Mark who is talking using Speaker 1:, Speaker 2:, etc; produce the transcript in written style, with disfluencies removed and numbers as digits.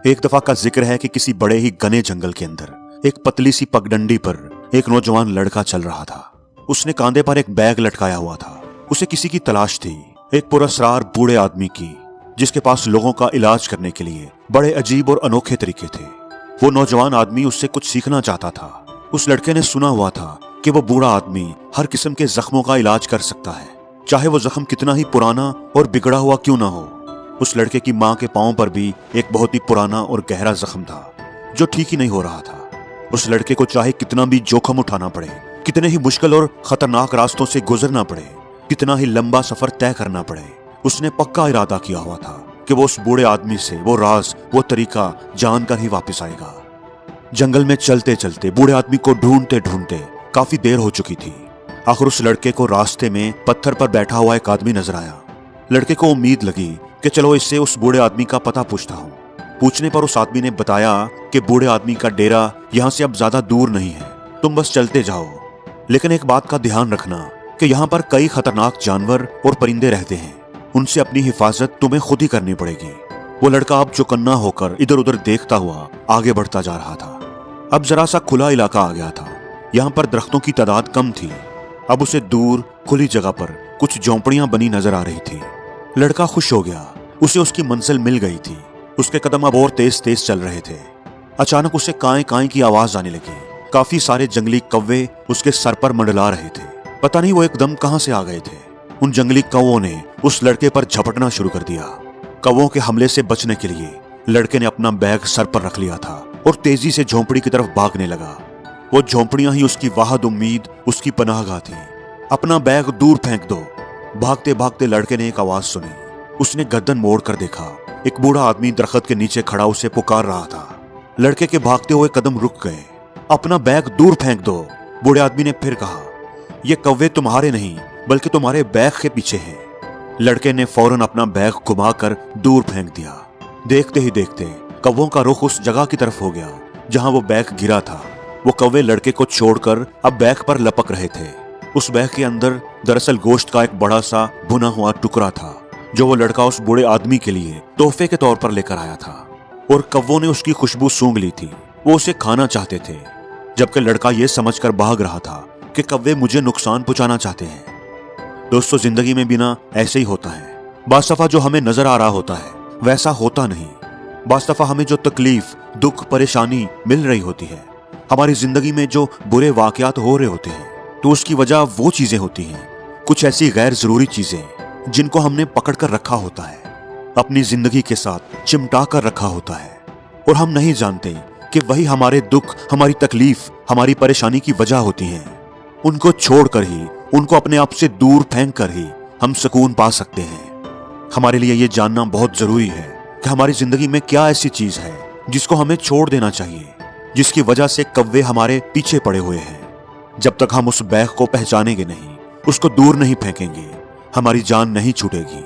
Speaker 1: एक दफा का जिक्र है कि किसी बड़े ही घने जंगल के अंदर एक पतली सी पगडंडी पर एक नौजवान लड़का चल रहा था। उसने कांधे पर एक बैग लटकाया हुआ था। उसे किसी की तलाश थी, एक पुरस्कार बूढ़े आदमी की, जिसके पास लोगों का इलाज करने के लिए बड़े अजीब और अनोखे तरीके थे। वो नौजवान आदमी उससे कुछ सीखना चाहता था। उस लड़के ने सुना हुआ था कि वो बूढ़ा आदमी हर किस्म के जख्मों का इलाज कर सकता है, चाहे वो जख्म कितना ही पुराना और बिगड़ा हुआ क्यों ना हो। उस लड़के की माँ के पांव पर भी एक बहुत ही पुराना और गहरा जख्म था जो ठीक ही नहीं हो रहा था। उस लड़के को चाहे कितना भी जोखम उठाना पड़े, कितने ही मुश्किल और खतरनाक रास्तों से गुजरना पड़े, कितना ही लंबा सफर तय करना पड़े, उसने पक्का इरादा किया हुआ था कि वो उस बूढ़े आदमी से वो राज, वो तरीका जानकर ही वापस आएगा। जंगल में चलते चलते बूढ़े आदमी को ढूंढते ढूंढते काफी देर हो चुकी थी। आखिर उस लड़के को रास्ते में पत्थर पर बैठा हुआ एक आदमी नजर आया। लड़के को उम्मीद लगी कि चलो इससे उस बूढ़े आदमी का पता पूछता हूँ। पूछने पर उस आदमी ने बताया कि बूढ़े आदमी का डेरा यहाँ से अब ज्यादा दूर नहीं है, तुम बस चलते जाओ। लेकिन एक बात का ध्यान रखना कि यहाँ पर कई खतरनाक जानवर और परिंदे रहते हैं, उनसे अपनी हिफाजत तुम्हें खुद ही करनी पड़ेगी। वो लड़का अब चौकन्ना होकर इधर उधर देखता हुआ आगे बढ़ता जा रहा था। अब जरा सा खुला इलाका आ गया था। यहाँ पर दरख्तों की तादाद कम थी। अब उसे दूर खुली जगह पर कुछ झोंपड़ियां बनी नजर आ रही थी। लड़का खुश हो गया, उसे उसकी मंजिल मिल गई थी। उसके कदम अब और तेज तेज चल रहे थे। अचानक उसे काएं काएं की आवाज आने लगी। काफी सारे जंगली कौवे उसके सर पर मंडला रहे थे। पता नहीं वो एकदम कहां से आ गए थे। उन जंगली कौवों ने उस लड़के पर झपटना शुरू कर दिया। कौवों के हमले से बचने के लिए लड़के ने अपना बैग सर पर रख लिया था और तेजी से झोंपड़ी की तरफ भागने लगा। वो झोंपड़ियां ही उसकी वाहद उम्मीद, उसकी पनाहगाह थी। अपना बैग दूर फेंक दो। भागते भागते लड़के ने एक आवाज सुनी। उसने गर्दन मोड़ कर देखा, एक बूढ़ा आदमी दरख्त के नीचे खड़ा उसे पुकार रहा था। लड़के के भागते हुए कदम रुक गए। अपना बैग दूर फेंक दो, बूढ़े आदमी ने फिर कहा। ये कौवे तुम्हारे नहीं बल्कि तुम्हारे बैग के पीछे हैं। लड़के ने फौरन अपना बैग घुमाकर दूर फेंक दिया। देखते ही देखते कौवों का रुख उस जगह की तरफ हो गया जहां वो बैग गिरा था। वो कौवे लड़के को छोड़कर अब बैग पर लपक रहे थे। उस बैग के अंदर दरअसल गोश्त का एक बड़ा सा भुना हुआ टुकड़ा था जो वो लड़का उस बूढ़े आदमी के लिए तोहफे के तौर पर लेकर आया था। और कौवों ने उसकी खुशबू सूंघ ली थी। वो उसे खाना चाहते थे, जबकि लड़का ये समझकर भाग रहा था कि कौवे मुझे नुकसान पहुंचाना चाहते हैं। दोस्तों, जिंदगी में भी ना ऐसे ही होता है। बास दफा जो हमें नजर आ रहा होता है वैसा होता नहीं। बास दफा हमें जो तकलीफ, दुख, परेशानी मिल रही होती है, हमारी जिंदगी में जो बुरे वाकयात हो रहे होते हैं, तो उसकी वजह वो चीजें होती हैं, कुछ ऐसी गैर जरूरी चीजें जिनको हमने पकड़ कर रखा होता है, अपनी जिंदगी के साथ चिमटा कर रखा होता है। और हम नहीं जानते कि वही हमारे दुख, हमारी तकलीफ, हमारी परेशानी की वजह होती हैं। उनको छोड़कर ही, उनको अपने आप से दूर फेंक कर ही हम सुकून पा सकते हैं। हमारे लिए ये जानना बहुत जरूरी है कि हमारी जिंदगी में क्या ऐसी चीज है जिसको हमें छोड़ देना चाहिए, जिसकी वजह से कौवे हमारे पीछे पड़े हुए हैं। जब तक हम उस बैग को पहचानेंगे नहीं, उसको दूर नहीं फेंकेंगे, हमारी जान नहीं छूटेगी।